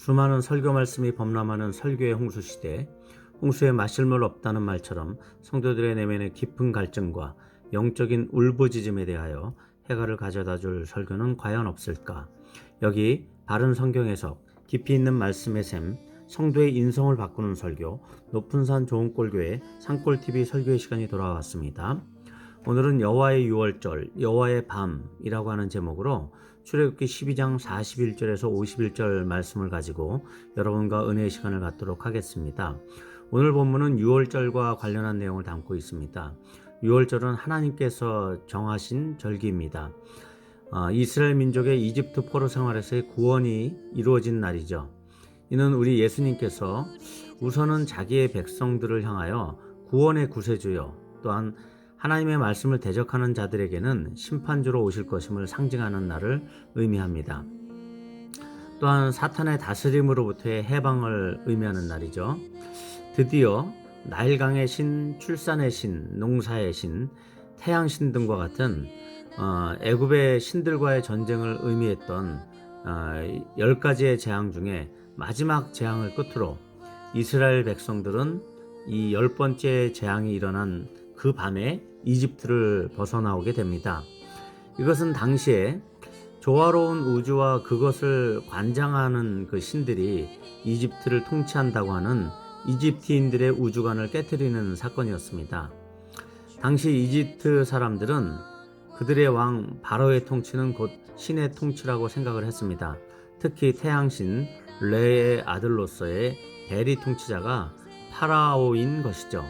수많은 설교 말씀이 범람하는 설교의 홍수시대, 홍수에 마실 물 없다는 말처럼 성도들의 내면의 깊은 갈증과 영적인 울부짖음에 대하여 해결을 가져다 줄 설교는 과연 없을까? 여기 바른 성경 해석, 깊이 있는 말씀의 샘, 성도의 인성을 바꾸는 설교, 높은 산 좋은 꼴교회 산골TV 설교의 시간이 돌아왔습니다. 오늘은 여호와의 유월절, 여호와의 밤이라고 하는 제목으로 출애굽기 12장 41절에서 51절 말씀을 가지고 여러분과 은혜의 시간을 갖도록 하겠습니다. 오늘 본문은 유월절과 관련한 내용을 담고 있습니다. 유월절은 하나님께서 정하신 절기입니다. 이스라엘 민족의 이집트 포로 생활에서의 구원이 이루어진 날이죠. 이는 우리 예수님께서 우선은 자기의 백성들을 향하여 구원의 구세주요, 또한 하나님의 말씀을 대적하는 자들에게는 심판주로 오실 것임을 상징하는 날을 의미합니다. 또한 사탄의 다스림으로부터의 해방을 의미하는 날이죠. 드디어 나일강의 신, 출산의 신, 농사의 신, 태양신 등과 같은 애굽의 신들과의 전쟁을 의미했던 10가지의 재앙 중에 마지막 재앙을 끝으로 이스라엘 백성들은 이 10번째 재앙이 일어난 그 밤에 이집트를 벗어나오게 됩니다. 이것은 당시에 조화로운 우주와 그것을 관장하는 그 신들이 이집트를 통치한다고 하는 이집트인들의 우주관을 깨트리는 사건이었습니다. 당시 이집트 사람들은 그들의 왕 바로의 통치는 곧 신의 통치라고 생각을 했습니다. 특히 태양신 레의 아들로서의 대리 통치자가 파라오인 것이죠.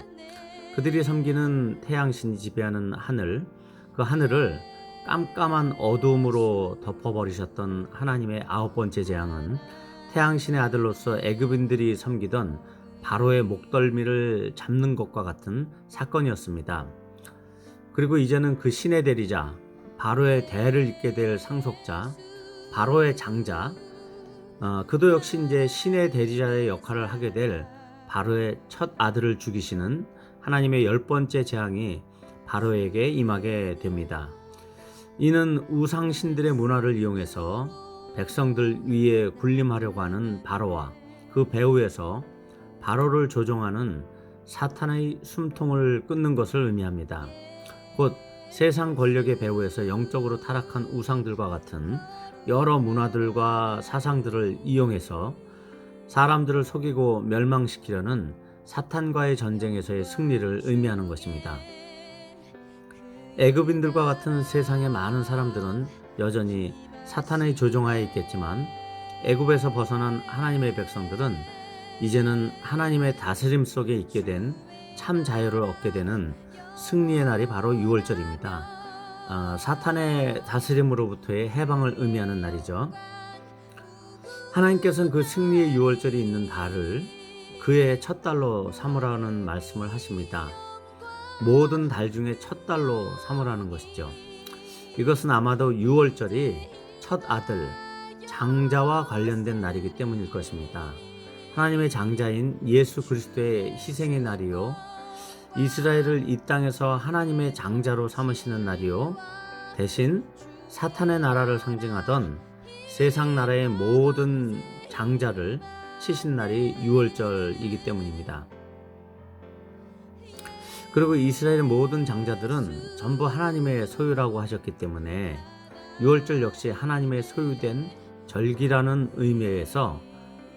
그들이 섬기는 태양신이 지배하는 하늘, 그 하늘을 깜깜한 어두움으로 덮어버리셨던 하나님의 9번째 재앙은 태양신의 아들로서 애굽인들이 섬기던 바로의 목덜미를 잡는 것과 같은 사건이었습니다. 그리고 이제는 그 신의 대리자, 바로의 대를 잇게 될 상속자, 바로의 장자, 그도 역시 이제 신의 대리자의 역할을 하게 될 바로의 첫 아들을 죽이시는 하나님의 10번째 재앙이 바로에게 임하게 됩니다. 이는 우상신들의 문화를 이용해서 백성들 위에 군림하려고 하는 바로와 그 배후에서 바로를 조종하는 사탄의 숨통을 끊는 것을 의미합니다. 곧 세상 권력의 배후에서 영적으로 타락한 우상들과 같은 여러 문화들과 사상들을 이용해서 사람들을 속이고 멸망시키려는 사탄과의 전쟁에서의 승리를 의미하는 것입니다. 애굽인들과 같은 세상의 많은 사람들은 여전히 사탄의 조종하에 있겠지만 애굽에서 벗어난 하나님의 백성들은 이제는 하나님의 다스림 속에 있게 된 참 자유를 얻게 되는 승리의 날이 바로 유월절입니다. 사탄의 다스림으로부터의 해방을 의미하는 날이죠. 하나님께서는 그 승리의 유월절이 있는 달을 그의 첫 달로 삼으라는 말씀을 하십니다. 모든 달 중에 첫 달로 삼으라는 것이죠. 이것은 아마도 유월절이 첫 아들, 장자와 관련된 날이기 때문일 것입니다. 하나님의 장자인 예수 그리스도의 희생의 날이요, 이스라엘을 이 땅에서 하나님의 장자로 삼으시는 날이요, 대신 사탄의 나라를 상징하던 세상 나라의 모든 장자를 치신 날이 유월절이기 때문입니다. 그리고 이스라엘의 모든 장자들은 전부 하나님의 소유라고 하셨기 때문에 유월절 역시 하나님의 소유된 절기라는 의미에서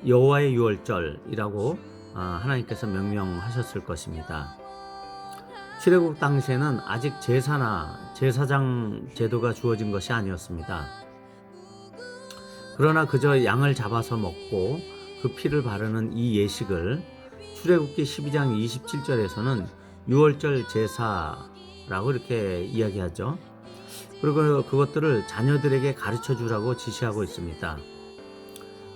여호와의 유월절이라고 하나님께서 명명하셨을 것입니다. 출애굽 당시에는 아직 제사나 제사장 제도가 주어진 것이 아니었습니다. 그러나 그저 양을 잡아서 먹고 그 피를 바르는 이 예식을 출애굽기 12장 27절에서는 유월절 제사라고 이렇게 이야기하죠. 그리고 그것들을 자녀들에게 가르쳐 주라고 지시하고 있습니다.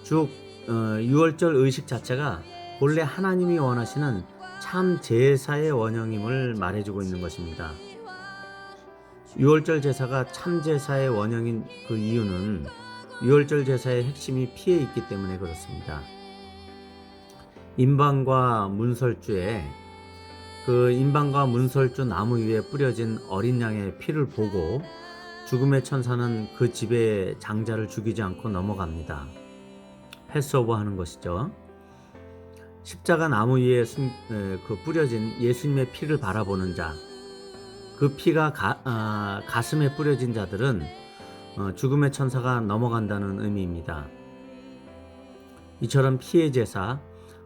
즉 유월절 의식 자체가 본래 하나님이 원하시는 참 제사의 원형임을 말해주고 있는 것입니다. 유월절 제사가 참 제사의 원형인 그 이유는 유월절 제사의 핵심이 피에 있기 때문에 그렇습니다. 인방과 문설주에 그 인방과 문설주 나무 위에 뿌려진 어린 양의 피를 보고 죽음의 천사는 그 집의 장자를 죽이지 않고 넘어갑니다. 패스오버 하는 것이죠. 십자가 나무 위에 뿌려진 예수님의 피를 바라보는 자, 그 피가 가슴에 뿌려진 자들은 죽음의 천사가 넘어간다는 의미입니다. 이처럼 피의 제사,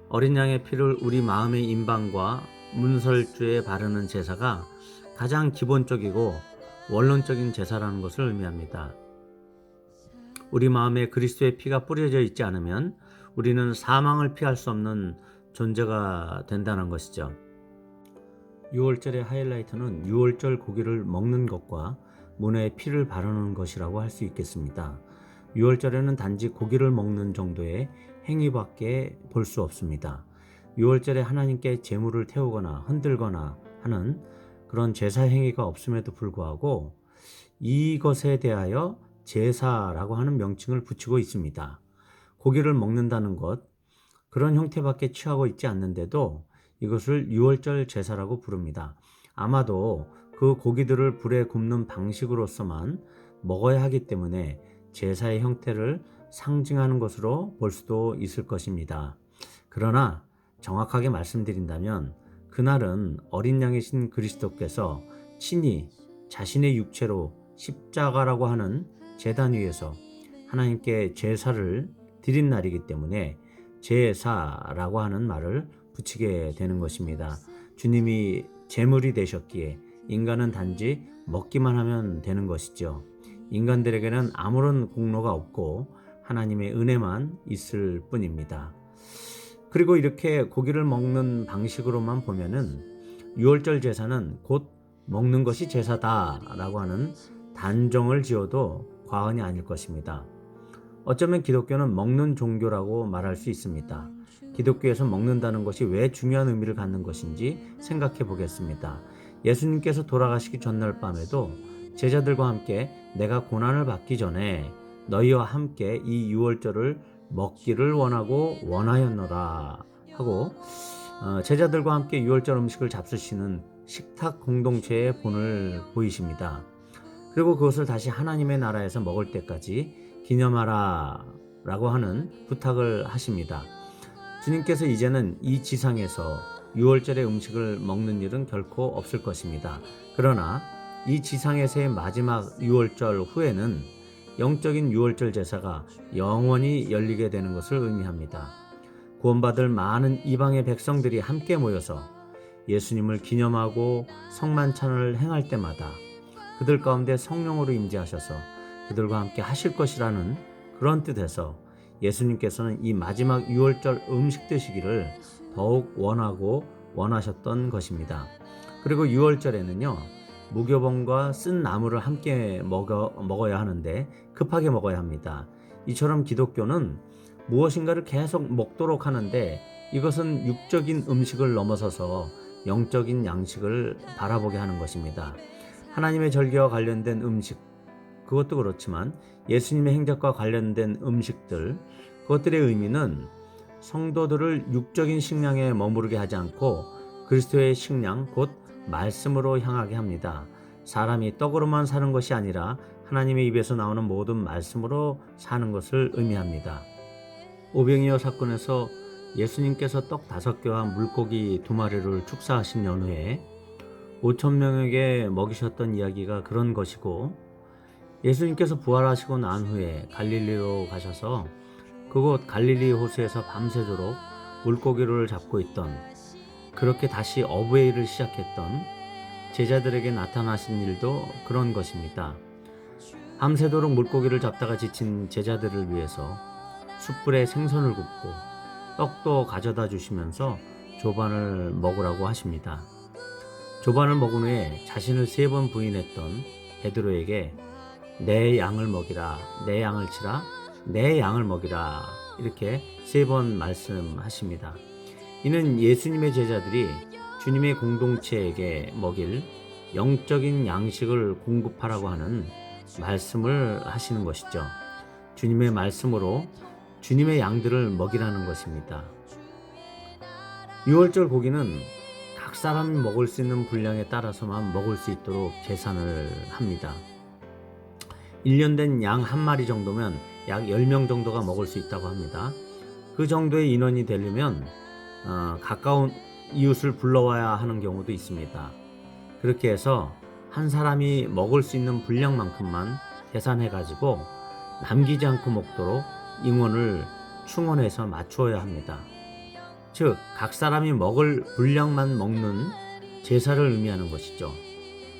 어린 양의 피를 우리 마음의 임방과 문설주에 바르는 제사가 가장 기본적이고 원론적인 제사라는 것을 의미합니다. 우리 마음에 그리스도의 피가 뿌려져 있지 않으면 우리는 사망을 피할 수 없는 존재가 된다는 것이죠. 6월절의 하이라이트는 6월절 고기를 먹는 것과 문에 피를 바르는 것이라고 할 수 있겠습니다. 6월절에는 단지 고기를 먹는 정도의 행위밖에 볼 수 없습니다. 6월절에 하나님께 제물을 태우거나 흔들거나 하는 그런 제사 행위가 없음에도 불구하고 이것에 대하여 제사라고 하는 명칭을 붙이고 있습니다. 고기를 먹는다는 것, 그런 형태밖에 취하고 있지 않는데도 이것을 6월절 제사라고 부릅니다. 아마도 그 고기들을 불에 굽는 방식으로서만 먹어야 하기 때문에 제사의 형태를 상징하는 것으로 볼 수도 있을 것입니다. 그러나 정확하게 말씀드린다면 그날은 어린 양이신 그리스도께서 친히 자신의 육체로 십자가라고 하는 제단 위에서 하나님께 제사를 드린 날이기 때문에 제사라고 하는 말을 붙이게 되는 것입니다. 주님이 제물이 되셨기에 인간은 단지 먹기만 하면 되는 것이죠. 인간들에게는 아무런 공로가 없고 하나님의 은혜만 있을 뿐입니다. 그리고 이렇게 고기를 먹는 방식으로만 보면은 6월절 제사는 곧 먹는 것이 제사다라고 하는 단정을 지어도 과언이 아닐 것입니다. 어쩌면 기독교는 먹는 종교라고 말할 수 있습니다. 기독교에서 먹는다는 것이 왜 중요한 의미를 갖는 것인지 생각해 보겠습니다. 예수님께서 돌아가시기 전날 밤에도 제자들과 함께 내가 고난을 받기 전에 너희와 함께 이 6월절을 먹기를 원하고 원하였노라 하고 제자들과 함께 6월절 음식을 잡수시는 식탁 공동체의 본을 보이십니다. 그리고 그것을 다시 하나님의 나라에서 먹을 때까지 기념하라 라고 하는 부탁을 하십니다. 주님께서 이제는 이 지상에서 6월절의 음식을 먹는 일은 결코 없을 것입니다. 그러나 이 지상에서의 마지막 6월절 후에는 영적인 6월절 제사가 영원히 열리게 되는 것을 의미합니다. 구원받을 많은 이방의 백성들이 함께 모여서 예수님을 기념하고 성만찬을 행할 때마다 그들 가운데 성령으로 임재하셔서 그들과 함께 하실 것이라는 그런 뜻에서 예수님께서는 이 마지막 6월절 음식 드시기를 더욱 원하고 원하셨던 것입니다. 그리고 6월절에는요 무교봉과 쓴 나물을 함께 먹어야 하는데 급하게 먹어야 합니다. 이처럼 기독교는 무엇인가를 계속 먹도록 하는데 이것은 육적인 음식을 넘어서서 영적인 양식을 바라보게 하는 것입니다. 하나님의 절기와 관련된 음식, 그것도 그렇지만 예수님의 행적과 관련된 음식들, 그것들의 의미는 성도들을 육적인 식량에 머무르게 하지 않고 그리스도의 식량, 곧 말씀으로 향하게 합니다. 사람이 떡으로만 사는 것이 아니라 하나님의 입에서 나오는 모든 말씀으로 사는 것을 의미합니다. 오병이어 사건에서 예수님께서 떡 5개와 물고기 2마리를 축사하신 연후에 5,000명에게 먹이셨던 이야기가 그런 것이고, 예수님께서 부활하시고 난 후에 갈릴리로 가셔서 그곳 갈릴리 호수에서 밤새도록 물고기를 잡고 있던, 그렇게 다시 어부의 일을 시작했던 제자들에게 나타나신 일도 그런 것입니다. 밤새도록 물고기를 잡다가 지친 제자들을 위해서 숯불에 생선을 굽고 떡도 가져다 주시면서 조반을 먹으라고 하십니다. 조반을 먹은 후에 자신을 3번 부인했던 베드로에게 내 양을 먹이라, 내 양을 치라, 내 양을 먹이라 이렇게 3번 말씀하십니다. 이는 예수님의 제자들이 주님의 공동체에게 먹일 영적인 양식을 공급하라고 하는 말씀을 하시는 것이죠. 주님의 말씀으로 주님의 양들을 먹이라는 것입니다. 6월절 고기는 각 사람이 먹을 수 있는 분량에 따라서만 먹을 수 있도록 계산을 합니다. 1년 된 양 1마리 정도면 약 10명 정도가 먹을 수 있다고 합니다. 그 정도의 인원이 되려면 가까운 이웃을 불러와야 하는 경우도 있습니다. 그렇게 해서 한 사람이 먹을 수 있는 분량만큼만 계산해 가지고 남기지 않고 먹도록 인원을 충원해서 맞추어야 합니다. 즉, 각 사람이 먹을 분량만 먹는 제사를 의미하는 것이죠.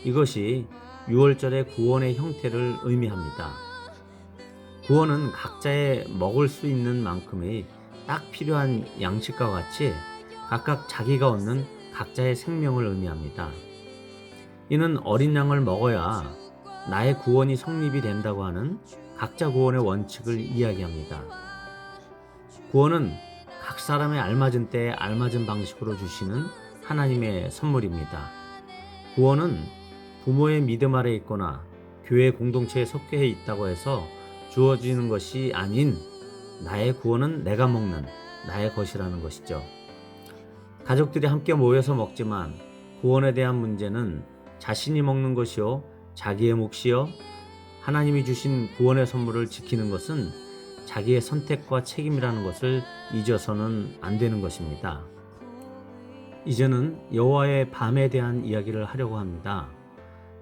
이것이 유월절의 구원의 형태를 의미합니다. 구원은 각자의 먹을 수 있는 만큼의 딱 필요한 양식과 같이 각각 자기가 얻는 각자의 생명을 의미합니다. 이는 어린 양을 먹어야 나의 구원이 성립이 된다고 하는 각자 구원의 원칙을 이야기합니다. 구원은 각 사람의 알맞은 때에 알맞은 방식으로 주시는 하나님의 선물입니다. 구원은 부모의 믿음 아래 있거나 교회 공동체에 속해 있다고 해서 주어지는 것이 아닌 나의 구원은 내가 먹는 나의 것이라는 것이죠. 가족들이 함께 모여서 먹지만 구원에 대한 문제는 자신이 먹는 것이요 자기의 몫이요 하나님이 주신 구원의 선물을 지키는 것은 자기의 선택과 책임이라는 것을 잊어서는 안 되는 것입니다. 이제는 여호와의 밤에 대한 이야기를 하려고 합니다.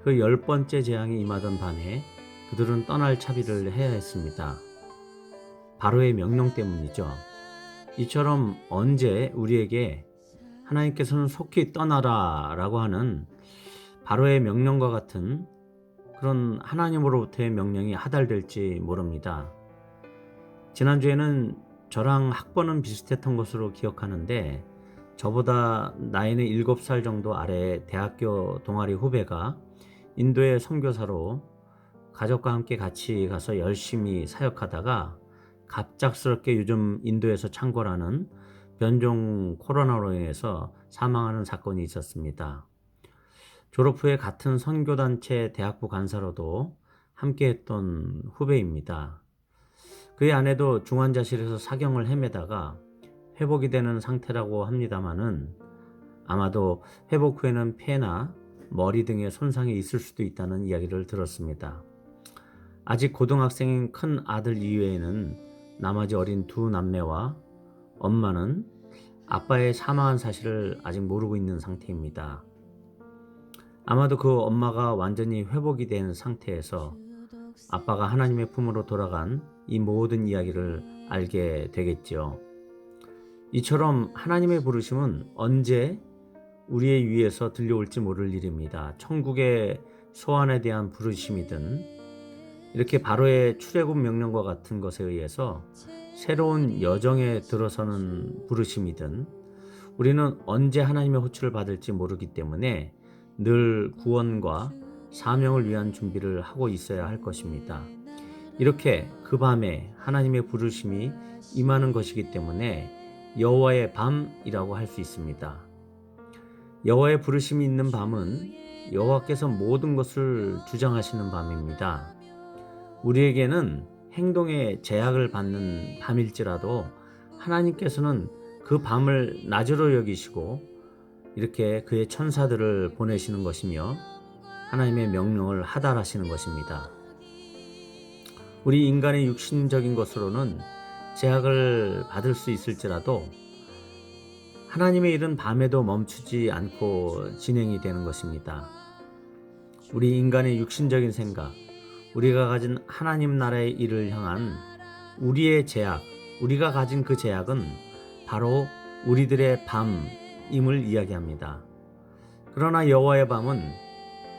그 10번째 재앙이 임하던 밤에 그들은 떠날 차비를 해야 했습니다. 바로의 명령 때문이죠. 이처럼 언제 우리에게 하나님께서는 속히 떠나라 라고 하는 바로의 명령과 같은 그런 하나님으로부터의 명령이 하달될지 모릅니다. 지난주에는 저랑 학번은 비슷했던 것으로 기억하는데 저보다 나이는 7살 정도 아래 대학교 동아리 후배가 인도의 선교사로 가족과 함께 같이 가서 열심히 사역하다가 갑작스럽게 요즘 인도에서 창궐하는 변종 코로나로 인해서 사망하는 사건이 있었습니다. 졸업 후에 같은 선교단체 대학부 간사로도 함께했던 후배입니다. 그의 아내도 중환자실에서 사경을 헤매다가 회복이 되는 상태라고 합니다마는 아마도 회복 후에는 폐나 머리 등의 손상이 있을 수도 있다는 이야기를 들었습니다. 아직 고등학생인 큰 아들 이외에는 나머지 어린 두 남매와 엄마는 아빠의 사망한 사실을 아직 모르고 있는 상태입니다. 아마도 그 엄마가 완전히 회복이 된 상태에서 아빠가 하나님의 품으로 돌아간 이 모든 이야기를 알게 되겠죠. 이처럼 하나님의 부르심은 언제 우리의 위에서 들려올지 모를 일입니다. 천국의 소환에 대한 부르심이든 이렇게 바로의 출애굽 명령과 같은 것에 의해서 새로운 여정에 들어서는 부르심이든 우리는 언제 하나님의 호출을 받을지 모르기 때문에 늘 구원과 사명을 위한 준비를 하고 있어야 할 것입니다. 이렇게 그 밤에 하나님의 부르심이 임하는 것이기 때문에 여호와의 밤이라고 할 수 있습니다. 여호와의 부르심이 있는 밤은 여호와께서 모든 것을 주장하시는 밤입니다. 우리에게는 행동에 제약을 받는 밤일지라도 하나님께서는 그 밤을 낮으로 여기시고 이렇게 그의 천사들을 보내시는 것이며 하나님의 명령을 하달하시는 것입니다. 우리 인간의 육신적인 것으로는 제약을 받을 수 있을지라도 하나님의 일은 밤에도 멈추지 않고 진행이 되는 것입니다. 우리 인간의 육신적인 생각, 우리가 가진 하나님 나라의 일을 향한 우리의 제약, 우리가 가진 그 제약은 바로 우리들의 밤임을 이야기합니다. 그러나 여호와의 밤은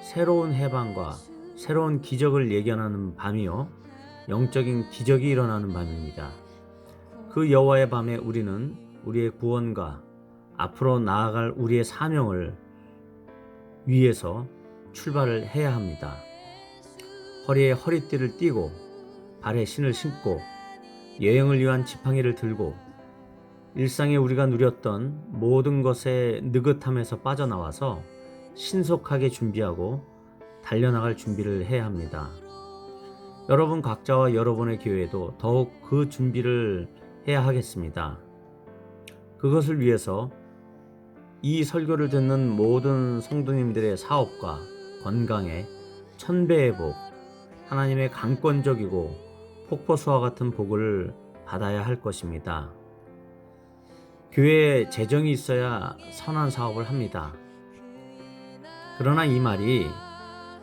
새로운 해방과 새로운 기적을 예견하는 밤이요 영적인 기적이 일어나는 밤입니다. 그 여호와의 밤에 우리는 우리의 구원과 앞으로 나아갈 우리의 사명을 위해서 출발을 해야 합니다. 허리에 허리띠를 띠고 발에 신을 신고 여행을 위한 지팡이를 들고 일상에 우리가 누렸던 모든 것의 느긋함에서 빠져나와서 신속하게 준비하고 달려나갈 준비를 해야 합니다. 여러분 각자와 여러분의 교회도 더욱 그 준비를 해야 하겠습니다. 그것을 위해서 이 설교를 듣는 모든 성도님들의 사업과 건강에 천배의 복, 하나님의 강권적이고 폭포수와 같은 복을 받아야 할 것입니다. 교회에 재정이 있어야 선한 사업을 합니다. 그러나 이 말이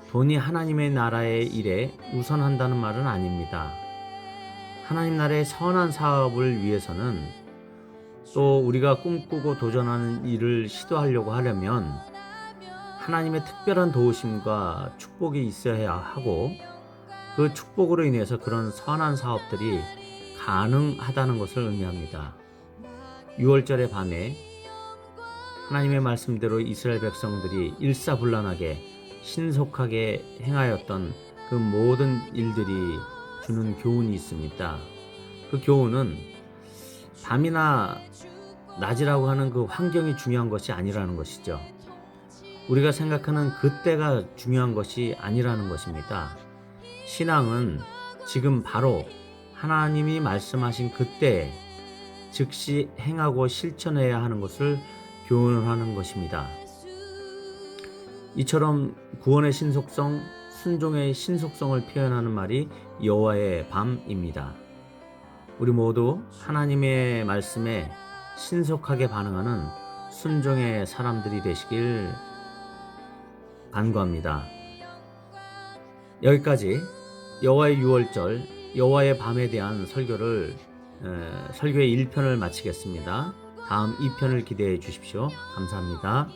돈이 하나님의 나라의 일에 우선한다는 말은 아닙니다. 하나님 나라의 선한 사업을 위해서는 또 우리가 꿈꾸고 도전하는 일을 시도하려고 하려면 하나님의 특별한 도우심과 축복이 있어야 하고 그 축복으로 인해서 그런 선한 사업들이 가능하다는 것을 의미합니다. 6월절의 밤에 하나님의 말씀대로 이스라엘 백성들이 일사불란하게 신속하게 행하였던 그 모든 일들이 주는 교훈이 있습니다. 그 교훈은 밤이나 낮이라고 하는 그 환경이 중요한 것이 아니라는 것이죠. 우리가 생각하는 그때가 중요한 것이 아니라는 것입니다. 신앙은 지금 바로 하나님이 말씀하신 그때에 즉시 행하고 실천해야 하는 것을 교훈하는 것입니다. 이처럼 구원의 신속성, 순종의 신속성을 표현하는 말이 여호와의 밤입니다. 우리 모두 하나님의 말씀에 신속하게 반응하는 순종의 사람들이 되시길 간구합니다. 여기까지 여호와의 6월절, 여호와의 밤에 대한 설교의 1편을 마치겠습니다. 다음 2편을 기대해 주십시오. 감사합니다.